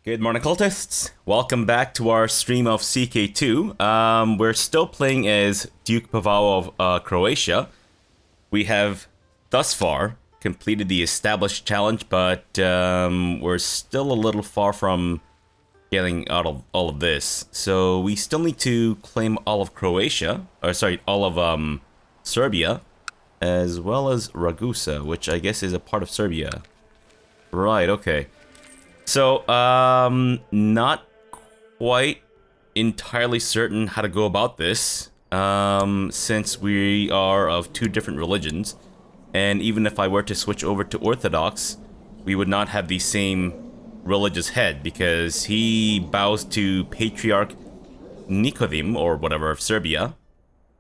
Good morning, cultists. Welcome back to our stream of CK2. We're still playing as Duke Pavao of Croatia. We have, thus far, completed the established challenge, but we're still a little far from getting out of all of this. So we still need to claim all of Croatia, or sorry, all of Serbia, as well as Ragusa, which I guess is a part of Serbia. Right, okay. So, not quite entirely certain how to go about this, since we are of two different religions, and even if I were to switch over to Orthodox, we would not have the same religious head, because he bows to Patriarch Nikodim, or whatever, of Serbia,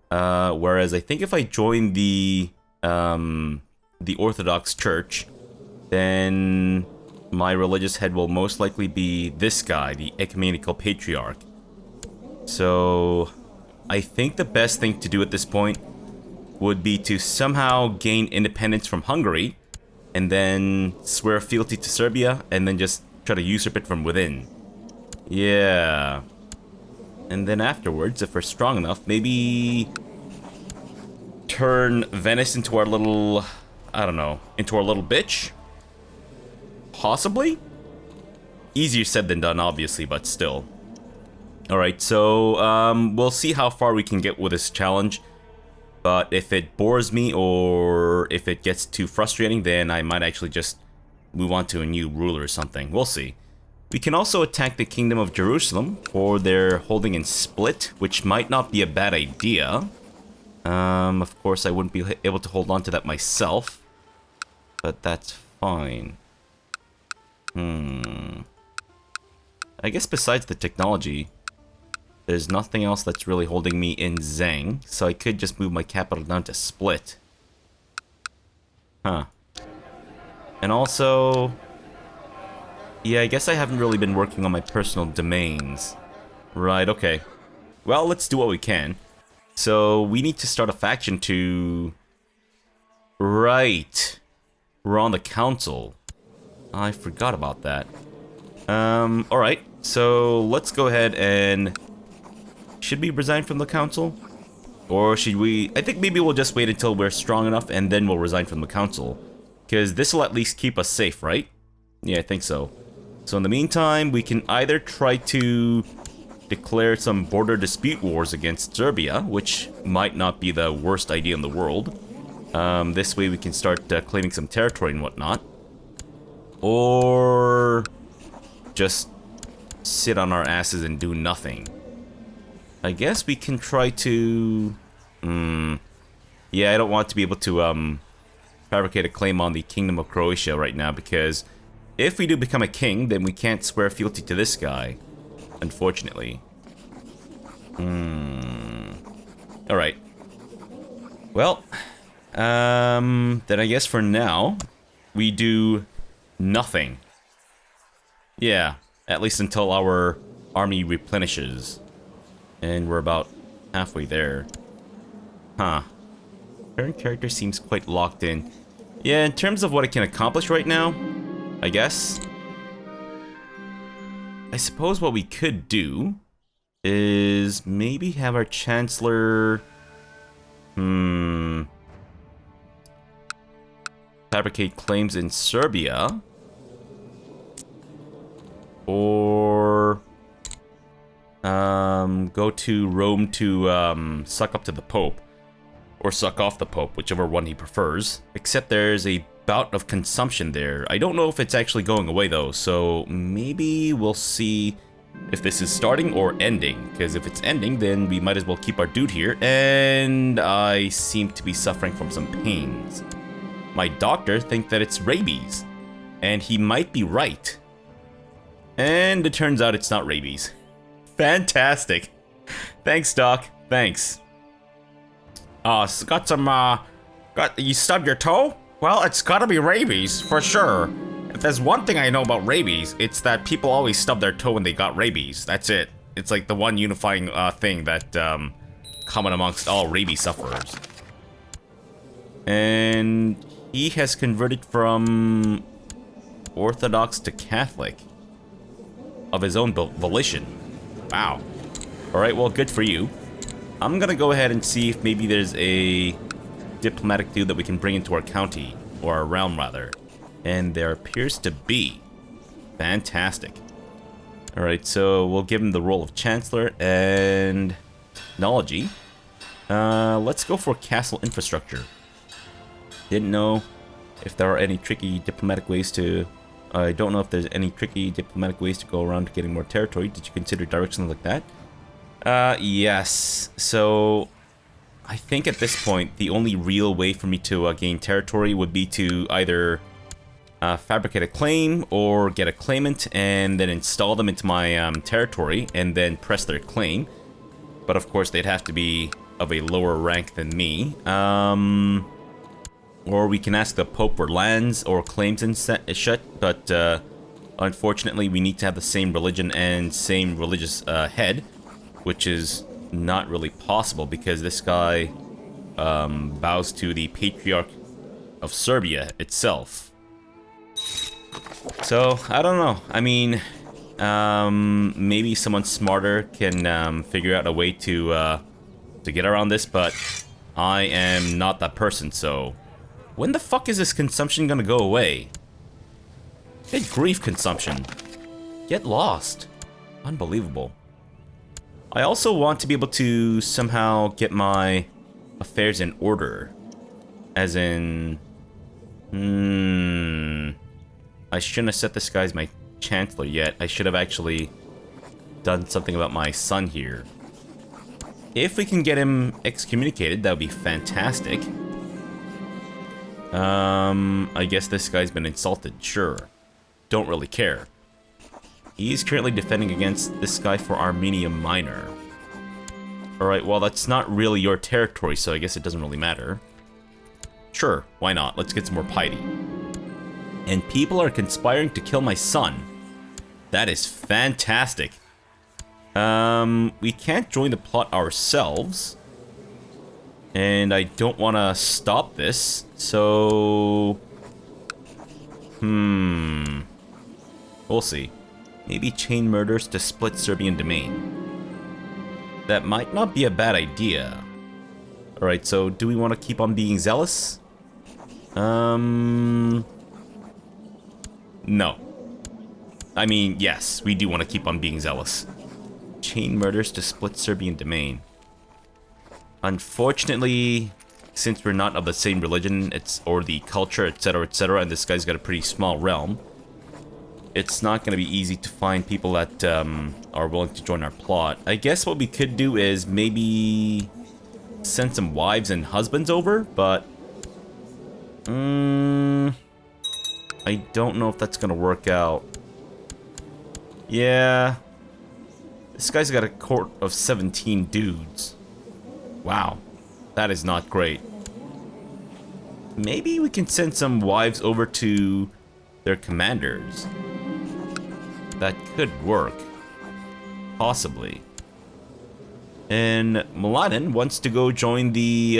whereas I think if I join the Orthodox Church, then my religious head will most likely be this guy, the Ecumenical Patriarch. So, I think the best thing to do at this point would be to somehow gain independence from Hungary, and then swear fealty to Serbia, and then just try to usurp it from within. Yeah. And then afterwards, if we're strong enough, maybe turn Venice into our little, I don't know, into our little bitch? Possibly? Easier said than done, obviously, but still. Alright, so we'll see how far we can get with this challenge. But if it bores me or if it gets too frustrating, then I might actually just move on to a new ruler or something. We'll see. We can also attack the Kingdom of Jerusalem for their holding in Split, which might not be a bad idea. Of course, I wouldn't be able to hold on to that myself, but that's fine. I guess besides the technology, there's nothing else that's really holding me in Zhang, so I could just move my capital down to Split. Huh. And also, yeah, I guess I haven't really been working on my personal domains. Right, okay. Well, let's do what we can. So, we need to start a faction to... Right. We're on the council. I forgot about that. Alright. So, let's go ahead and... Should we resign from the council? Or should we... I think maybe we'll just wait until we're strong enough and then we'll resign from the council. Because this will at least keep us safe, right? Yeah, I think so. So in the meantime, we can either try to declare some border dispute wars against Serbia, which might not be the worst idea in the world. This way we can start claiming some territory and whatnot. Or just sit on our asses and do nothing. I guess we can try to... Yeah, I don't want to be able to fabricate a claim on the Kingdom of Croatia right now, because if we do become a king, then we can't swear fealty to this guy, unfortunately. Alright. Well, then I guess for now, we do nothing. Yeah, at least until our army replenishes. And we're about halfway there. Huh. Current character seems quite locked in. Yeah, in terms of what it can accomplish right now, I guess. I suppose what we could do is maybe have our Chancellor... fabricate claims in Serbia. Or... go to Rome to suck up to the Pope. Or suck off the Pope, whichever one he prefers. Except there's a bout of consumption there. I don't know if it's actually going away though, so maybe we'll see if this is starting or ending. Because if it's ending, then we might as well keep our dude here. And I seem to be suffering from some pains. My doctor thinks that it's rabies. And he might be right. And it turns out it's not rabies. Fantastic. Thanks, Doc. Thanks. Got some, you stubbed your toe? Well, it's gotta be rabies, for sure. If there's one thing I know about rabies, it's that people always stub their toe when they got rabies. That's it. It's like the one unifying, thing that, common amongst all rabies sufferers. And he has converted from Orthodox to Catholic. of his own volition. Wow. Alright, well, good for you. I'm gonna go ahead and see if maybe there's a diplomatic dude that we can bring into our county, or our realm rather. And there appears to be. Fantastic. Alright, so we'll give him the role of Chancellor and Technology. Let's go for castle infrastructure. Didn't know if there are any tricky diplomatic ways to... I don't know if there's any tricky diplomatic ways to go around to getting more territory. Did you consider directions like that? Yes. So, I think at this point, the only real way for me to gain territory would be to either fabricate a claim or get a claimant and then install them into my territory and then press their claim. But of course, they'd have to be of a lower rank than me. Or we can ask the Pope for lands or claims and shit, but unfortunately we need to have the same religion and same religious head, which is not really possible because this guy bows to the Patriarch of Serbia itself. So, I don't know. I mean, maybe someone smarter can figure out a way to get around this, but I am not that person, so... When the fuck is this consumption gonna go away? Good grief, consumption. Get lost. Unbelievable. I also want to be able to somehow get my affairs in order. As in... I shouldn't have set this guy as my chancellor yet. I should have actually done something about my son here. If we can get him excommunicated, that would be fantastic. I guess this guy's been insulted, sure. Don't really care. He's currently defending against this guy for Armenia Minor. Alright, well that's not really your territory, so I guess it doesn't really matter. Sure, why not? Let's get some more piety. And people are conspiring to kill my son. That is fantastic. We can't join the plot ourselves. And I don't want to stop this, so... We'll see. Maybe chain murders to split Serbian domain. That might not be a bad idea. Alright, so do we want to keep on being zealous? No. I mean, yes, we do want to keep on being zealous. Chain murders to split Serbian domain. Unfortunately, since we're not of the same religion, or the culture, etc., and this guy's got a pretty small realm, it's not going to be easy to find people that are willing to join our plot. I guess what we could do is maybe send some wives and husbands over, but I don't know if that's going to work out. Yeah, this guy's got a court of 17 dudes. Wow, that is not great. Maybe we can send some wives over to their commanders. That could work. Possibly. And Mladen wants to go join the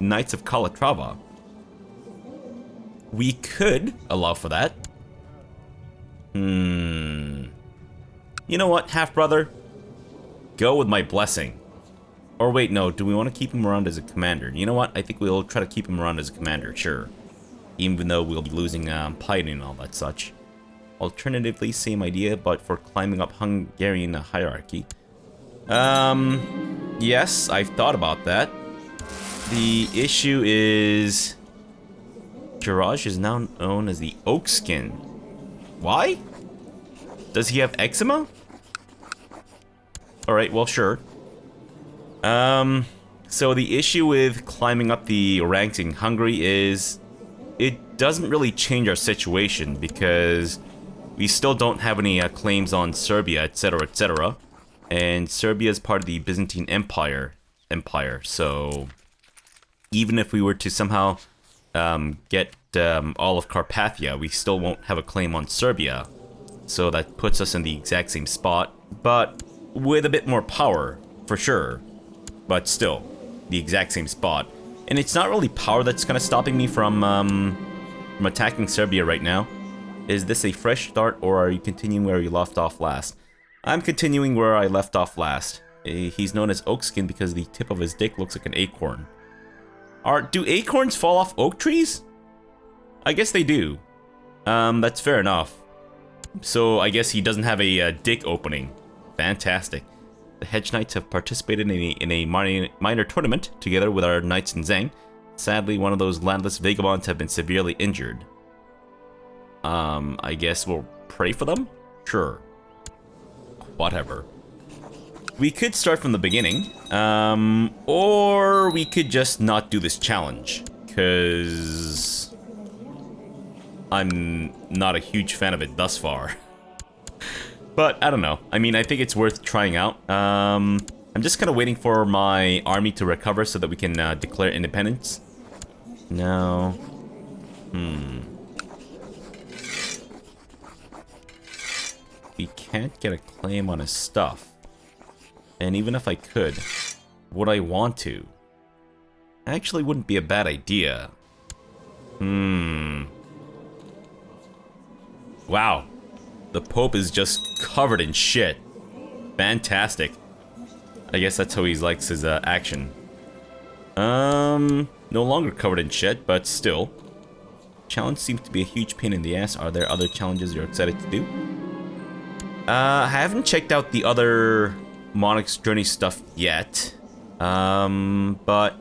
Knights of Calatrava. We could allow for that. You know what, half-brother? Go with my blessing. Or wait, no, do we want to keep him around as a commander? You know what? I think we'll try to keep him around as a commander, sure. Even though we'll be losing piety and all that such. Alternatively, same idea, but for climbing up Hungarian hierarchy. Yes, I've thought about that. The issue is... Jiraj is now known as the Oak Skin. Why? Does he have eczema? Alright, well, sure. So the issue with climbing up the ranks in Hungary is it doesn't really change our situation because we still don't have any claims on Serbia, etc., etc. And Serbia is part of the Byzantine Empire. So even if we were to somehow get all of Carpathia, we still won't have a claim on Serbia. So that puts us in the exact same spot, but with a bit more power, for sure. But still, the exact same spot. And it's not really power that's kind of stopping me from attacking Serbia right now. Is this a fresh start, or are you continuing where you left off last? I'm continuing where I left off last. He's known as Oakskin because the tip of his dick looks like an acorn. Do acorns fall off oak trees? I guess they do. That's fair enough. So I guess he doesn't have a dick opening. Fantastic. The Hedge Knights have participated in a minor tournament together with our knights in Zheng. Sadly, one of those landless vagabonds have been severely injured. I guess we'll pray for them? Sure. Whatever. We could start from the beginning, or we could just not do this challenge, because I'm not a huge fan of it thus far. But I don't know. I mean, I think it's worth trying out. I'm just kind of waiting for my army to recover so that we can declare independence. No. We can't get a claim on his stuff. And even if I could, would I want to? Actually wouldn't be a bad idea. Wow. The Pope is just covered in shit. Fantastic. I guess that's how he likes his action. No longer covered in shit, but still. Challenge seems to be a huge pain in the ass. Are there other challenges you're excited to do? I haven't checked out the other Monarch's Journey stuff yet. But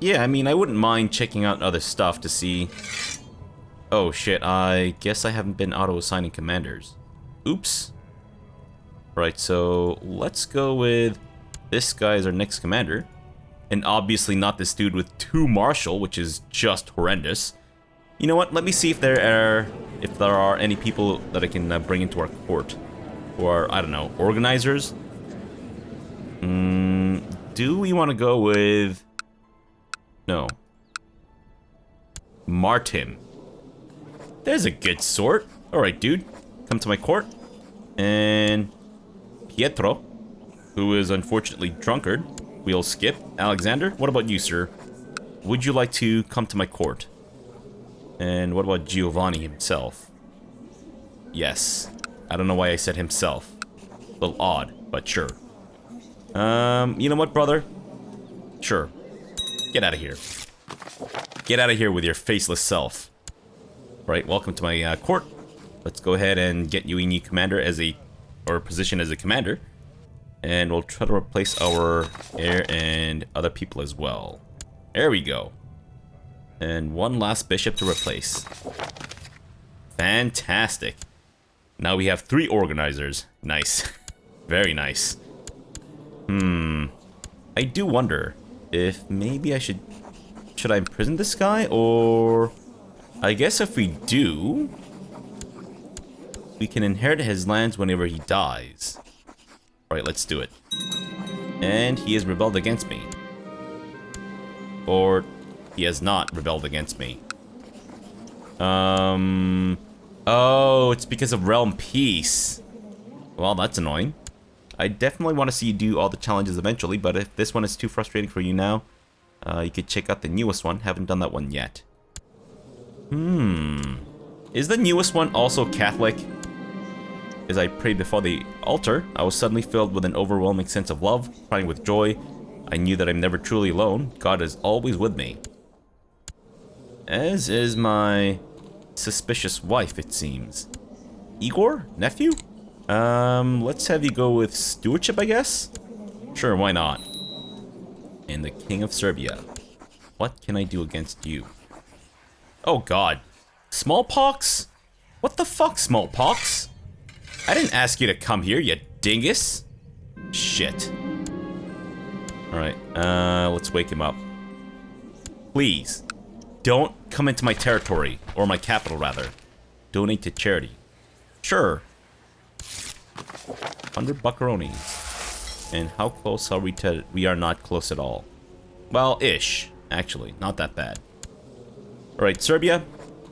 yeah, I mean, I wouldn't mind checking out other stuff to see. Oh shit, I guess I haven't been auto-assigning commanders. Oops. Right, so let's go with this guy as our next commander. And obviously not this dude with 2 marshal, which is just horrendous. You know what, let me see if there are any people that I can bring into our court. Or, I don't know, organizers? Do we want to go with... No. Martin. There's a good sort. Alright, dude. Come to my court. And... Pietro, who is unfortunately drunkard. We'll skip. Alexander, what about you, sir? Would you like to come to my court? And what about Giovanni himself? Yes. I don't know why I said himself. A little odd, but sure. You know what, brother? Sure. Get out of here. Get out of here with your faceless self. Right, welcome to my court. Let's go ahead and get you a new commander or position as a commander. And we'll try to replace our heir and other people as well. There we go. And one last bishop to replace. Fantastic. Now we have 3 organizers. Nice. Very nice. I do wonder if maybe should I imprison this guy, or I guess if we do, we can inherit his lands whenever he dies. Alright, let's do it. And he has rebelled against me. Or he has not rebelled against me. Oh, it's because of Realm Peace. Well, that's annoying. I definitely want to see you do all the challenges eventually, but if this one is too frustrating for you now, you could check out the newest one. Haven't done that one yet. Is the newest one also Catholic? As I prayed before the altar, I was suddenly filled with an overwhelming sense of love, crying with joy. I knew that I'm never truly alone. God is always with me. As is my suspicious wife, it seems. Igor? Nephew? Let's have you go with stewardship, I guess? Sure, why not? And the King of Serbia. What can I do against you? Oh god. Smallpox? What the fuck, smallpox? I didn't ask you to come here, you dingus. Shit. Alright, let's wake him up. Please, don't come into my territory, or my capital rather. Donate to charity. Sure. 100 buckaronis. And how close are we to... We are not close at all. Well, ish. Actually, not that bad. Alright, Serbia,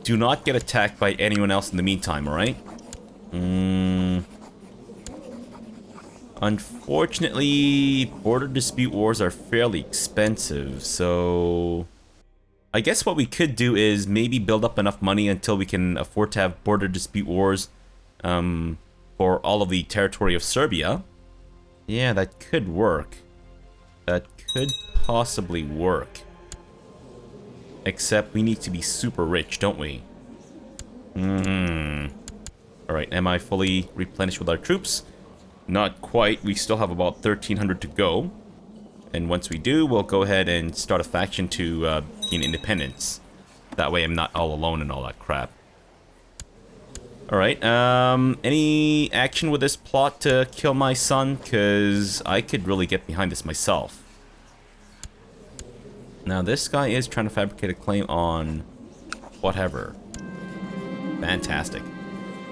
do not get attacked by anyone else in the meantime, alright? Unfortunately, border dispute wars are fairly expensive, so... I guess what we could do is maybe build up enough money until we can afford to have border dispute wars for all of the territory of Serbia. Yeah, that could work. That could possibly work. Except we need to be super rich, don't we? Alright, am I fully replenished with our troops? Not quite. We still have about 1,300 to go. And once we do, we'll go ahead and start a faction to gain independence. That way I'm not all alone and all that crap. Alright, any action with this plot to kill my son? Because I could really get behind this myself. Now this guy is trying to fabricate a claim on whatever. Fantastic.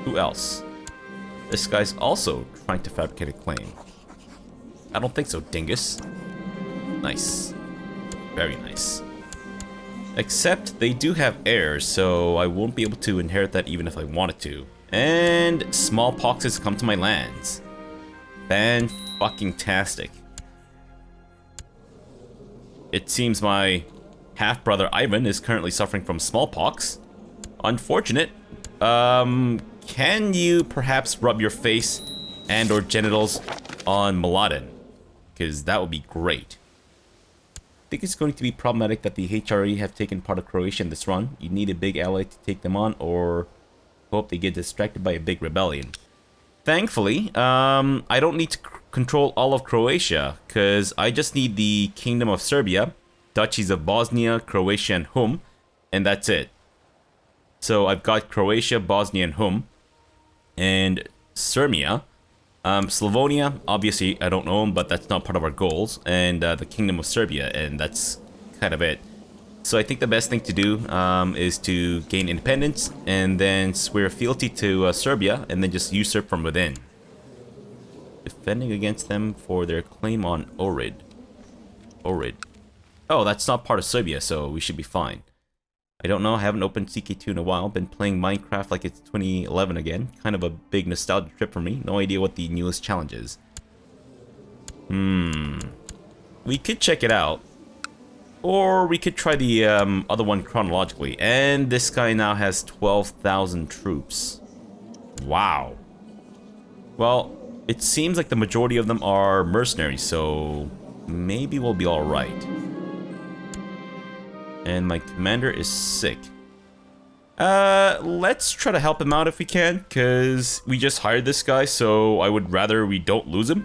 Who else? This guy's also trying to fabricate a claim. I don't think so, dingus. Nice. Very nice. Except they do have heirs, so I won't be able to inherit that even if I wanted to. And smallpox has come to my lands. Fan-fucking-tastic. It seems my half-brother Ivan is currently suffering from smallpox. Unfortunate. Can you perhaps rub your face and or genitals on Mladen? Because that would be great. I think it's going to be problematic that the HRE have taken part of Croatia in this run. You need a big ally to take them on, or hope they get distracted by a big rebellion. Thankfully, I don't need to control all of Croatia, because I just need the Kingdom of Serbia, Duchies of Bosnia, Croatia, and Hum, and that's it. So I've got Croatia, Bosnia, and Hum, and Sirmia. Slavonia, obviously, I don't know them, but that's not part of our goals. And the Kingdom of Serbia, and that's kind of it. So I think the best thing to do is to gain independence, and then swear fealty to Serbia, and then just usurp from within. Defending against them for their claim on Ohrid. Ohrid. Oh, that's not part of Serbia, so we should be fine. I don't know, I haven't opened CK2 in a while. Been playing Minecraft like it's 2011 again. Kind of a big nostalgia trip for me. No idea what the newest challenge is. We could check it out. Or we could try the other one chronologically. And this guy now has 12,000 troops. Wow. Well, it seems like the majority of them are mercenaries, so maybe we'll be alright. And my commander is sick. Let's try to help him out if we can, because we just hired this guy, so I would rather we don't lose him.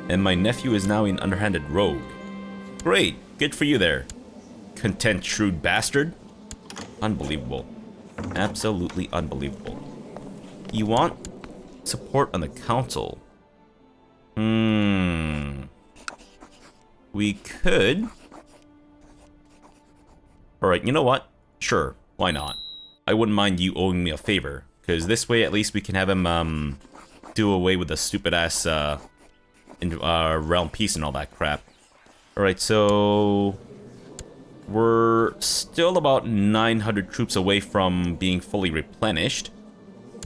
And my nephew is now an underhanded rogue. Great, good for you there. Content, shrewd bastard. Unbelievable. Absolutely unbelievable. You want support on the council? We could... Alright, you know what? Sure, why not? I wouldn't mind you owing me a favor, because this way at least we can have him do away with the stupid-ass realm peace and all that crap. Alright, so... we're still about 900 troops away from being fully replenished.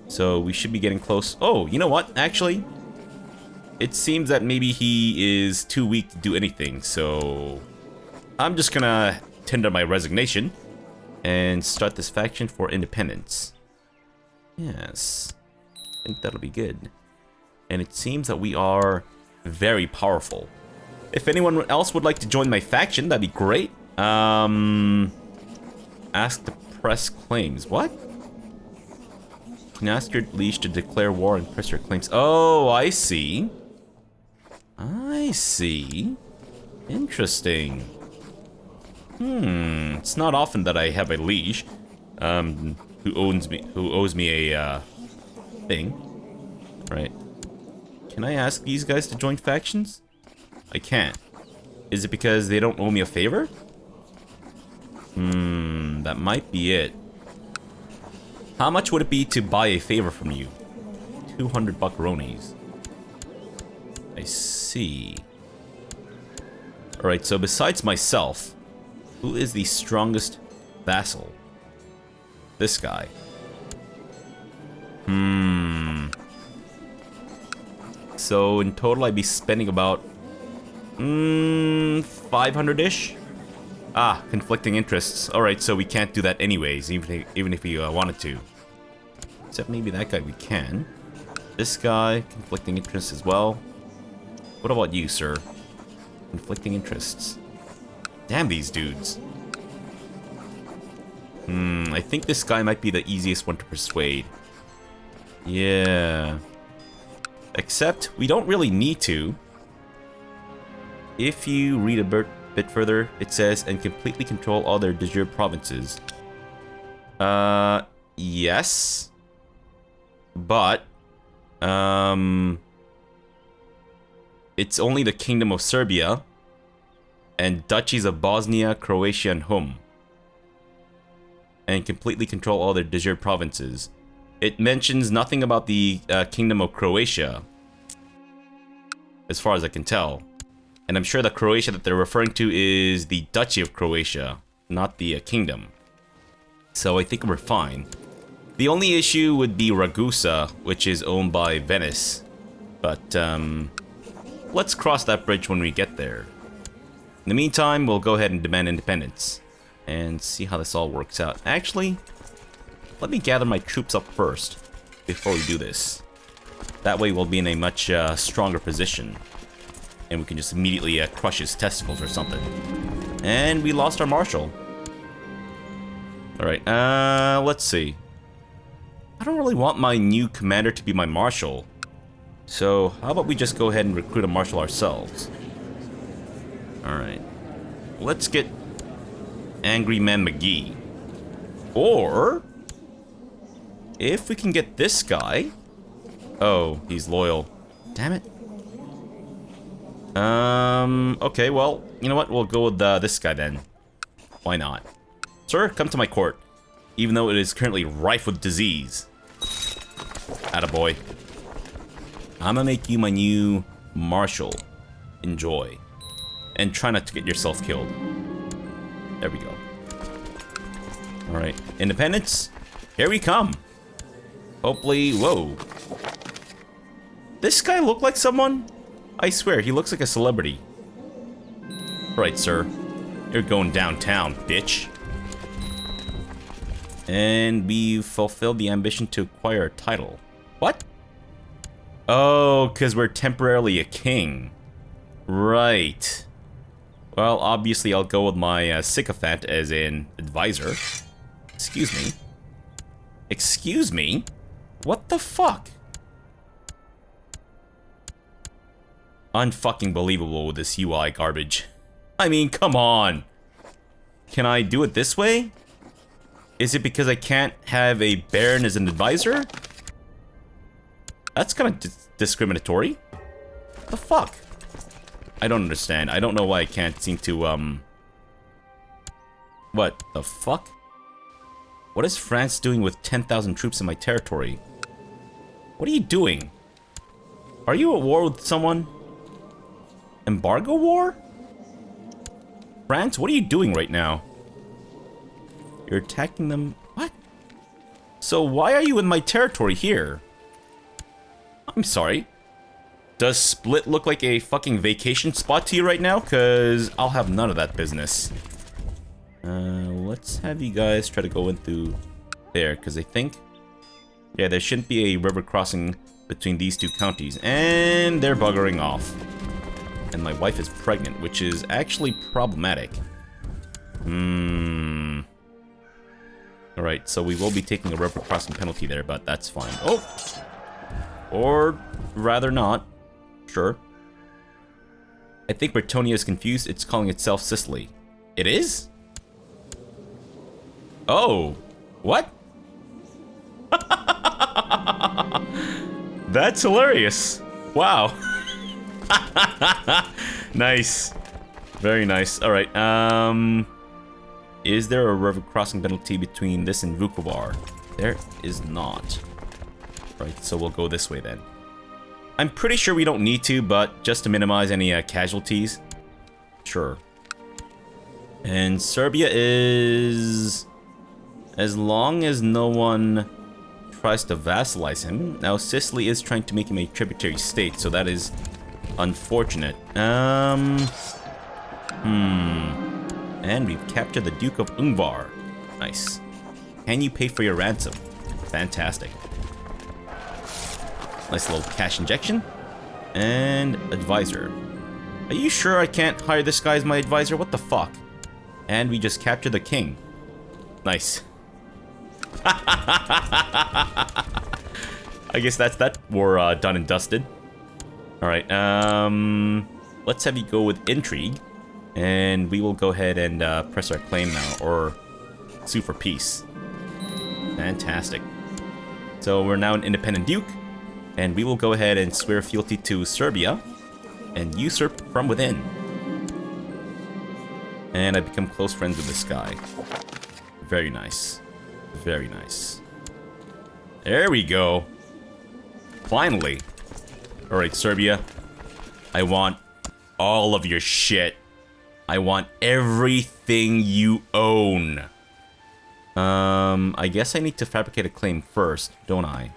So we should be getting close. Oh, you know what? Actually, it seems that maybe he is too weak to do anything, so... I'm just gonna tender my resignation and start this faction for independence. Yes, I think that'll be good. And it seems that we are very powerful. If anyone else would like to join my faction, that'd be great. Ask to press claims. What? Can ask your liege to declare war and press your claims. Oh, I see. I see. Interesting. It's not often that I have a liege who owes me a thing. Right. Can I ask these guys to join factions? I can't. Is it because they don't owe me a favor? That might be it. How much would it be to buy a favor from you? 200 buckaroonies. I see. Alright, so besides myself, who is the strongest vassal? This guy. So in total I'd be spending about 500-ish Ah, conflicting interests. Alright, so we can't do that anyways, even if we wanted to. Except maybe that guy we can. This guy, conflicting interests as well. What about you, sir? Conflicting interests. Damn these dudes. I think this guy might be the easiest one to persuade. Yeah. Except, we don't really need to. If you read a bit further, it says, and completely control all their de jure provinces. Yes. But, it's only the Kingdom of Serbia and duchies of Bosnia, Croatia, and Hum. And completely control all their de jure provinces. It mentions nothing about the Kingdom of Croatia, as far as I can tell. And I'm sure the Croatia that they're referring to is the Duchy of Croatia, not the Kingdom. So I think we're fine. The only issue would be Ragusa, which is owned by Venice. But, let's cross that bridge when we get there. In the meantime, we'll go ahead and demand independence. And see how this all works out. Actually, let me gather my troops up first, before we do this. That way we'll be in a much stronger position. And we can just immediately crush his testicles or something. And we lost our marshal. Alright, let's see. I don't really want my new commander to be my marshal. So, how about we just go ahead and recruit a marshal ourselves? Alright. Let's get Angry Man McGee. Or, if we can get this guy. Oh, he's loyal. Damn it. Okay, well, you know what? We'll go with this guy then. Why not? Sir, come to my court. Even though it is currently rife with disease. Attaboy. I'm gonna make you my new marshal. Enjoy. And try not to get yourself killed. There we go. Alright. Independence. Here we come. Hopefully... Whoa. This guy look like someone? I swear, he looks like a celebrity. Right, sir. You're going downtown, bitch. And we've fulfilled the ambition to acquire a title. What? Oh, because we're temporarily a king. Right. Well, obviously I'll go with my sycophant as an advisor. Excuse me. Excuse me? What the fuck? Unfucking believable with this UI garbage. I mean, come on. Can I do it this way? Is it because I can't have a baron as an advisor? That's kind of discriminatory. The fuck? I don't understand. I don't know why I can't seem to, What the fuck? What is France doing with 10,000 troops in my territory? What are you doing? Are you at war with someone? Embargo war? France, what are you doing right now? You're attacking them? What? So why are you in my territory here? I'm sorry. Does Split look like a fucking vacation spot to you right now? Cause I'll have none of that business. Let's have you guys try to go in through there, cause I think... Yeah, there shouldn't be a river crossing between these two counties. And they're buggering off. And my wife is pregnant, which is actually problematic. Alright, so we will be taking a river crossing penalty there, but that's fine. Oh! Or rather not. Sure. I think Britannia is confused. It's calling itself Sicily. It is? Oh. What? That's hilarious. Wow. Nice. Very nice. Alright, is there a river crossing penalty between this and Vukovar? There is not. Right, so we'll go this way then. I'm pretty sure we don't need to, but just to minimize any casualties. Sure. And Serbia is... As long as no one tries to vassalize him. Now, Sicily is trying to make him a tributary state, so that is unfortunate. And we've captured the Duke of Ungvar. Nice. Can you pay for your ransom? Fantastic. Nice little cash injection. And advisor. Are you sure I can't hire this guy as my advisor? What the fuck? And we just captured the king. Nice. I guess that's that war done and dusted. Alright, let's have you go with intrigue. And we will go ahead and press our claim now, or sue for peace. Fantastic. So we're now an independent duke, and we will go ahead and swear fealty to Serbia and usurp from within. And I become close friends with this guy. Very nice. Very nice. There we go. Finally. Alright, Serbia. I want all of your shit. I want everything you own. I guess I need to fabricate a claim first, don't I?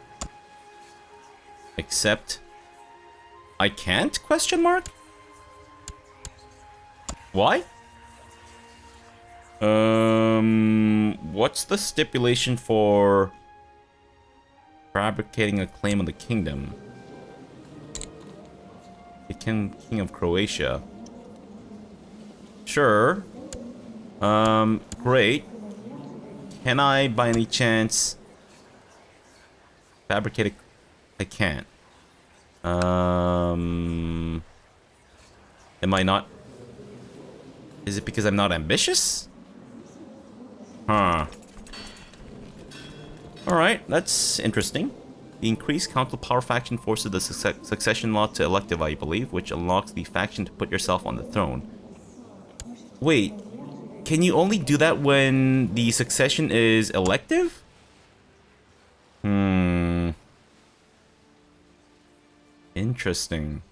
Except... I can't? Question mark? Why? What's the stipulation for fabricating a claim on the kingdom? The King of Croatia. Sure. Great. Can I, by any chance, fabricate a... I can't. Am I not... Is it because I'm not ambitious? Huh. Alright, that's interesting. The increased council power faction forces the succession law to elective, I believe, which unlocks the faction to put yourself on the throne. Wait, can you only do that when the succession is elective? Interesting.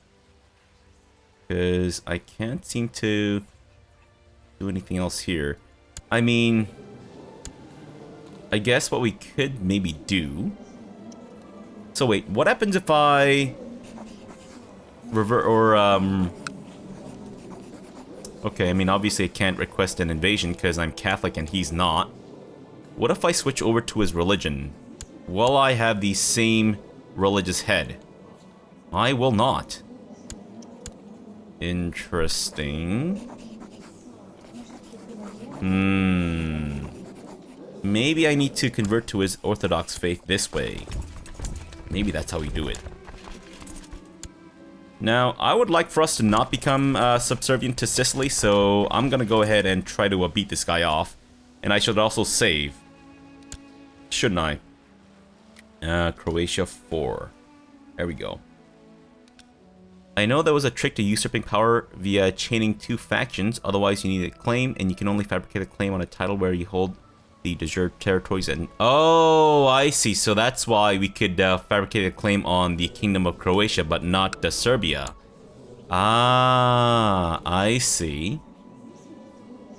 Because I can't seem to do anything else here. I mean, I guess what we could maybe do... So wait, what happens if I... revert or, Okay, I mean, obviously I can't request an invasion because I'm Catholic and he's not. What if I switch over to his religion? Will I have the same religious head? I will not. Interesting. Maybe I need to convert to his Orthodox faith this way. Maybe that's how we do it. Now, I would like for us to not become subservient to Sicily, so I'm gonna go ahead and try to beat this guy off. And I should also save. Shouldn't I? Croatia 4. There we go. I know there was a trick to usurping power via chaining two factions, otherwise you need a claim, and you can only fabricate a claim on a title where you hold the deserved territories and... Oh, I see. So that's why we could fabricate a claim on the Kingdom of Croatia, but not Serbia. Ah, I see.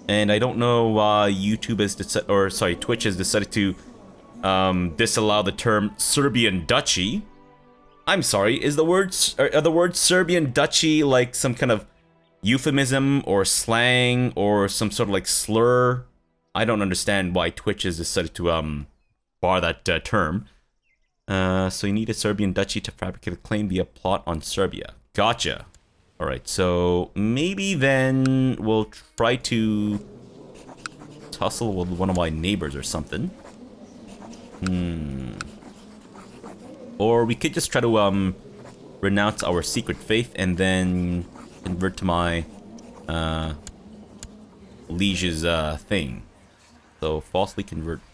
And I don't know why YouTube has decided, or sorry, Twitch has decided to disallow the term Serbian Duchy. I'm sorry, is the word Serbian Duchy like some kind of euphemism or slang or some sort of like slur? I don't understand why Twitch has decided to bar that term. So you need a Serbian Duchy to fabricate a claim via plot on Serbia. Gotcha. Alright, so maybe then we'll try to tussle with one of my neighbors or something. Or we could just try to renounce our secret faith and then convert to my liege's thing. So falsely confess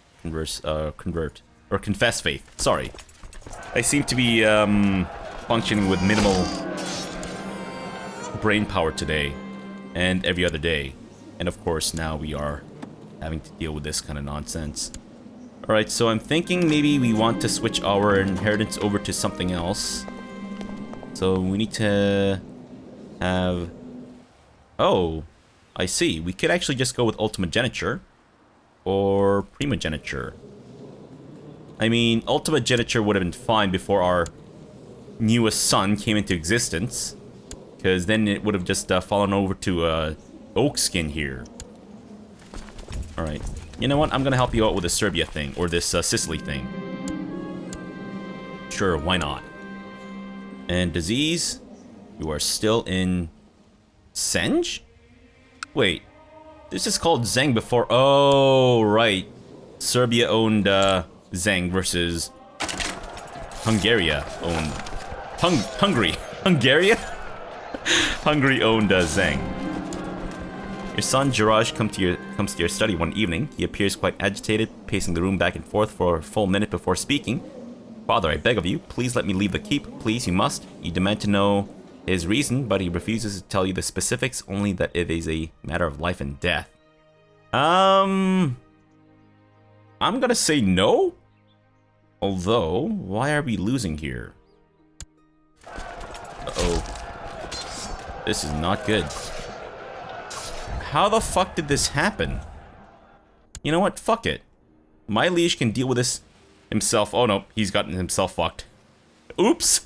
faith. Sorry, I seem to be functioning with minimal brain power today, and every other day, and of course now we are having to deal with this kind of nonsense. All right, so I'm thinking maybe we want to switch our inheritance over to something else. So we need to have... Oh, I see. We could actually just go with ultimogeniture. Or primogeniture. I mean, ultimogeniture would have been fine before our newest son came into existence. Because then it would have just fallen over to oak skin here. Alright. You know what? I'm gonna help you out with this Serbia thing, or this Sicily thing. Sure, why not? And disease? You are still in... Senj? Wait. This is called Zeng before... Oh, right. Serbia owned Zeng versus... Hungary owned... Hungary. Hungary? Hungary owned Zeng. Your son Jiraj comes to your study one evening. He appears quite agitated, pacing the room back and forth for a full minute before speaking. Father, I beg of you, please let me leave the keep. Please, you must. You demand to know his reason, but he refuses to tell you the specifics, only that it is a matter of life and death. I'm gonna say no? Although, why are we losing here? Uh-oh. This is not good. How the fuck did this happen? You know what? Fuck it. My liege can deal with this himself. Oh no, he's gotten himself fucked. Oops.